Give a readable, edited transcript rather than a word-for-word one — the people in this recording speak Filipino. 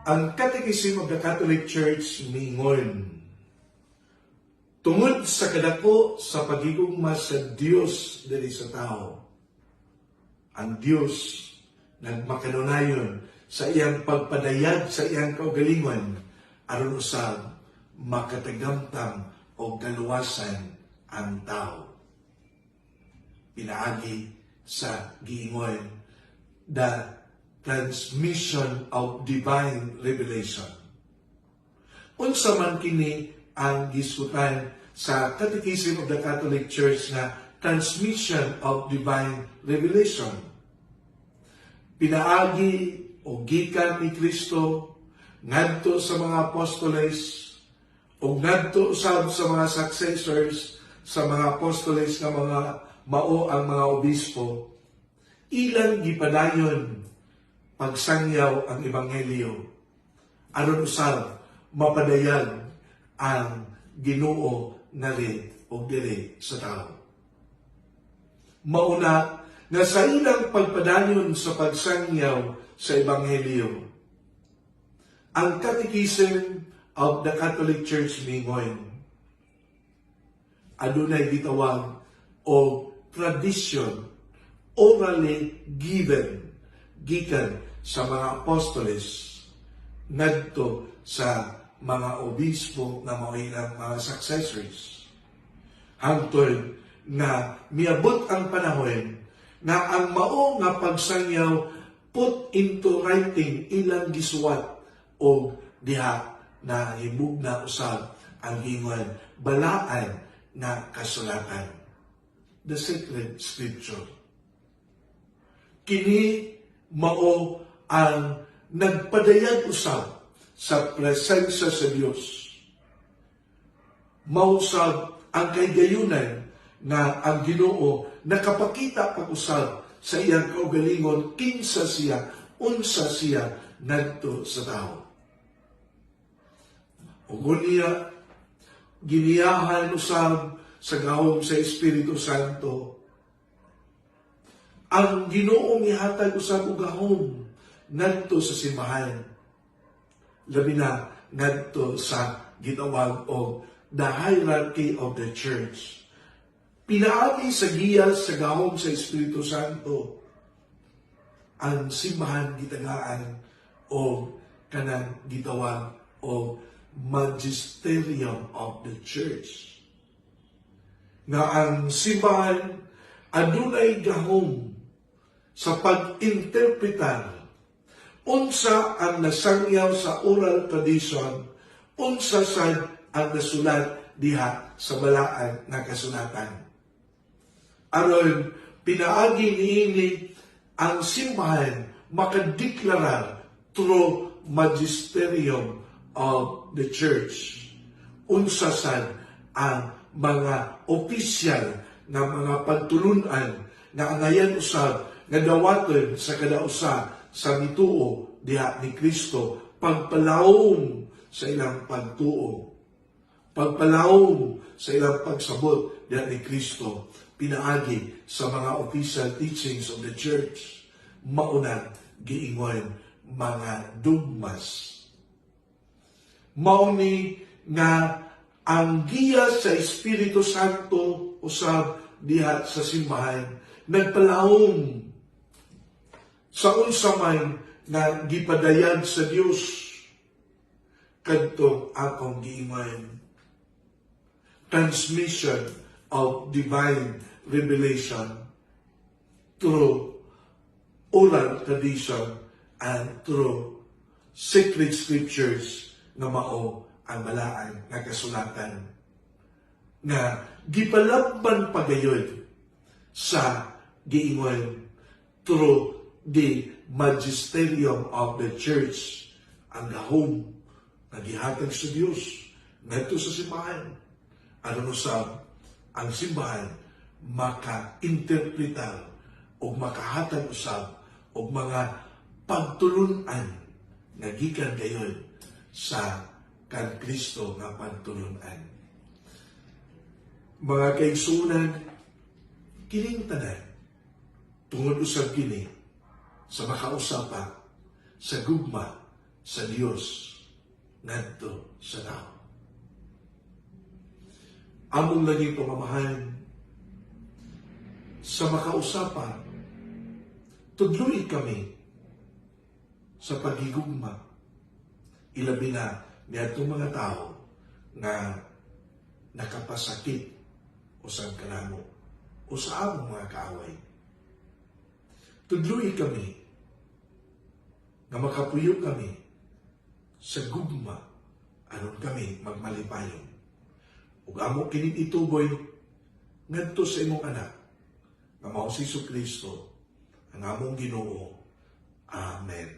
Ang Catechism of the Catholic Church mingon, tungod sa kadako sa pagigugma sa Dios diri sa tao, ang Dios nagmakanunayon sa iyang pagpadayag sa iyang kaugalingon aron usab makatagamtang o kaluwasan ang tao. Pinaagi sa giingon, the transmission of divine revelation. Unsa man kini ang gisgutan sa Catechism of the Catholic Church na transmission of divine revelation. Pinaagi o gikan ni Kristo ngadto sa mga apostoles o ngadto usab sa mga successors sa mga apostoles nga mga mao ang mga obispo, ilang gipadayon pagsangyaw ang ebanghelyo aron usab mapadayag ang Ginoo nari o diri sa tao. Mauna nga sa ilang pagpadayon sa pagsangyaw sa ebanghelyo, ang Catechism of the Catholic Church mingon, adunay gitawag o tradition orally given gikan sa mga apostoles ngadto sa mga obispo na mao ilang mga successors. Hangtod na miabot ang panahon na ang mao nga pagsangyaw put into writing ilang gisuwat o diha na himugna usab ang hingon balaan na kasulatan, the sacred scripture. Kini mao ang nagpadayag usab sa presensya sa Dios. Mausab ang kaygayunan na ang Ginoo nakapakita pag-usab sa iyang kaugalingon kinsa siya, unsa siya ngadto sa tao. Ug niya giniyahan usab sa gahom sa Espiritu Santo ang Ginoo mihatag usab og gahom ngadto sa simbahan, labi na ngadto sa gitawag og the hierarchy of the church. Pinaagi sa giya sa gahom sa Espiritu Santo ang simbahan gitagaan o kanang gitawag o magisterium of the church. Nga ang simbahan adunay gahom sa pag-interpretar unsa ang nasangyaw sa oral tradition, unsa sad ang nasulat diha sa balaan nga kasulatan. Aron pinaagi niini ang simbahan makadeklarar through magisterium of the church unsa sad ang mga opisyal na mga pagtulunan na angayan usab nga dawaton sa kadausa sa mituo diha ni Kristo, pagpalawom sa ilang pagtuo, pagpalawom sa ilang pagsabot diha ni Kristo, pinaagi sa mga official teachings of the church, maunang giingon mga dogmas. Mauni nga ang giya sa Espiritu Santo usab diha sa simbahan nagpalawom sa unsa man nga gipadayag sa Dios kadtong akong giingon. Transmission of divine revelation through oral tradition and through sacred scriptures nga mao ang balaan nga kasulatan nga gipalabban pagayod sa giingon through the magisterium of the church, ang gahom na gihatag sa Dios ngadto sa simbahan aron usab ang simbahan maka-interpretar o makahatag usab og mga pagtulunan nga gikan gayon sa kan Kristo nga pagtulunan. Mga kaigsunan, kining tanan tungod usab kini sa makausapa sa gugma sa Dios ngadto sa tao. Among lagi pamamahalan sa makausapan, tudloy kami sa pagigugma, ilabi na niadtong mga tao nga nakapasakit o sa kanamo o sa among mga kaaway. Tudloy kami nga makapuyo kami sa gugma aron kami magmalipayon. Ug amo kini ituboy ngadto sa imong anak nga mao si Jesu Kristo ang among Ginoo. Amen.